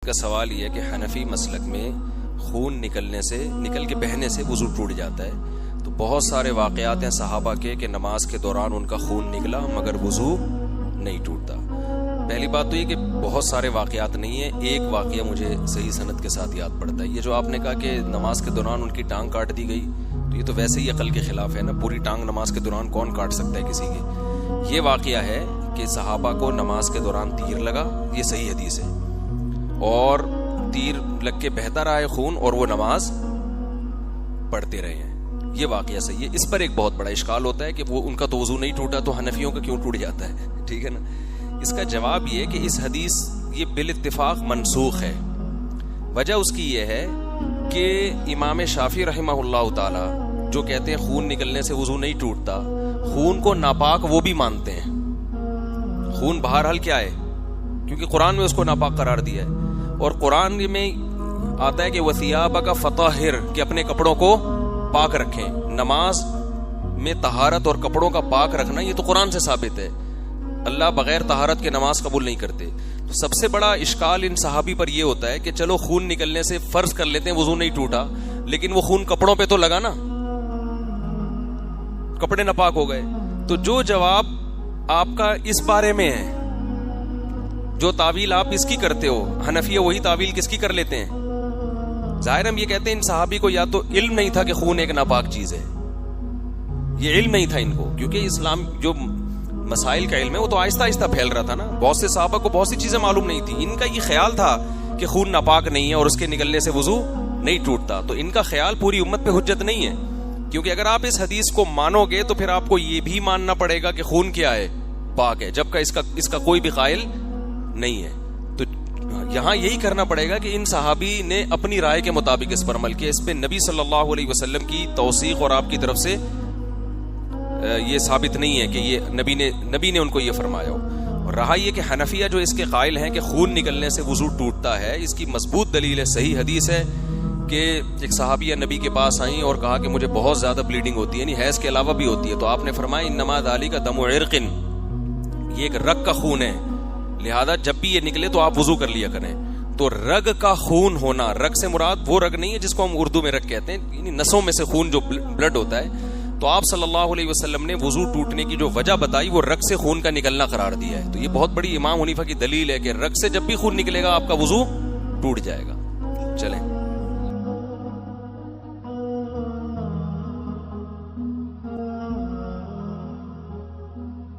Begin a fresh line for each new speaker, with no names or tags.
کا سوال یہ ہے کہ حنفی مسلک میں خون نکل کے بہنے سے وضو ٹوٹ جاتا ہے. تو بہت سارے واقعات ہیں صحابہ کے کہ نماز کے دوران ان کا خون نکلا مگر وضو نہیں ٹوٹتا. پہلی بات تو یہ کہ بہت سارے واقعات نہیں ہیں, ایک واقعہ مجھے صحیح سند کے ساتھ یاد پڑتا ہے. یہ جو آپ نے کہا کہ نماز کے دوران ان کی ٹانگ کاٹ دی گئی, تو یہ تو ویسے ہی عقل کے خلاف ہے نا. پوری ٹانگ نماز کے دوران کون کاٹ سکتا ہے کسی کی؟ یہ واقعہ ہے کہ صحابہ کو نماز کے دوران تیر لگا, یہ صحیح حدیث ہے, اور تیر لگ کے بہتا رہا ہے خون اور وہ نماز پڑھتے رہے ہیں. یہ واقعہ صحیح ہے. اس پر ایک بہت بڑا اشکال ہوتا ہے کہ وہ ان کا تو وضو نہیں ٹوٹا تو حنفیوں کا کیوں ٹوٹ جاتا ہے؟ ٹھیک ہے نا. اس کا جواب یہ کہ اس حدیث یہ بالاتفاق منسوخ ہے. وجہ اس کی یہ ہے کہ امام شافعی رحمہ اللہ تعالی جو کہتے ہیں خون نکلنے سے وضو نہیں ٹوٹتا, خون کو ناپاک وہ بھی مانتے ہیں. خون بہرحال کیا ہے, کیونکہ قرآن میں اس کو ناپاک قرار دیا ہے, اور قرآن میں آتا ہے کہ وَثِيَابَكَ فَطَهِّرْ کہ اپنے کپڑوں کو پاک رکھیں. نماز میں طہارت اور کپڑوں کا پاک رکھنا یہ تو قرآن سے ثابت ہے. اللہ بغیر طہارت کے نماز قبول نہیں کرتے. تو سب سے بڑا اشکال ان صحابی پر یہ ہوتا ہے کہ چلو خون نکلنے سے فرض کر لیتے ہیں وضو نہیں ٹوٹا, لیکن وہ خون کپڑوں پہ تو لگا نا, کپڑے ناپاک ہو گئے. تو جو جواب آپ کا اس بارے میں ہے, جو تعویل آپ اس کی کرتے ہو, حنفیہ وہی تعویل کس کی کر لیتے ہیں. ظاہر ہم یہ کہتے ہیں ان صحابی کو یا تو علم نہیں تھا کہ خون ایک ناپاک چیز ہے, یہ علم نہیں تھا ان کو, کیونکہ اسلام جو مسائل کا علم ہے وہ تو آہستہ آہستہ پھیل رہا تھا نا. بہت سے صحابہ کو بہت سی چیزیں معلوم نہیں تھی. ان کا یہ خیال تھا کہ خون ناپاک نہیں ہے اور اس کے نکلنے سے وضو نہیں ٹوٹتا. تو ان کا خیال پوری امت پہ حجت نہیں ہے, کیونکہ اگر آپ اس حدیث کو مانو گے تو پھر آپ کو یہ بھی ماننا پڑے گا کہ خون کیا ہے, پاک ہے, جبکہ اس کا کوئی بھی قائل نہیں ہے. تو یہاں یہی کرنا پڑے گا کہ ان صحابی نے اپنی رائے کے مطابق اس پر عمل کیا. اس پہ نبی صلی اللہ علیہ وسلم کی توثیق اور آپ کی طرف سے یہ ثابت نہیں ہے کہ یہ نبی نے ان کو یہ فرمایا ہو. اور رہا یہ کہ حنفیہ جو اس کے قائل ہیں کہ خون نکلنے سے وضو ٹوٹتا ہے, اس کی مضبوط دلیل ہے, صحیح حدیث ہے کہ ایک صحابیہ نبی کے پاس آئیں اور کہا کہ مجھے بہت زیادہ بلیڈنگ ہوتی ہے, یعنی حیض کے علاوہ بھی ہوتی ہے. تو آپ نے فرمایا انما ذالک دم عرق, یہ ایک رگ کا خون ہے, لہذا جب بھی یہ نکلے تو آپ وضو کر لیا کریں. تو رگ کا خون ہونا, رگ سے مراد وہ رگ نہیں ہے جس کو ہم اردو میں رگ کہتے ہیں, یعنی نسوں میں سے خون جو بلڈ ہوتا ہے. تو آپ صلی اللہ علیہ وسلم نے وضو ٹوٹنے کی جو وجہ بتائی وہ رگ سے خون کا نکلنا قرار دیا ہے. تو یہ بہت بڑی امام حنیفہ کی دلیل ہے کہ رگ سے جب بھی خون نکلے گا آپ کا وضو ٹوٹ جائے گا. چلیں.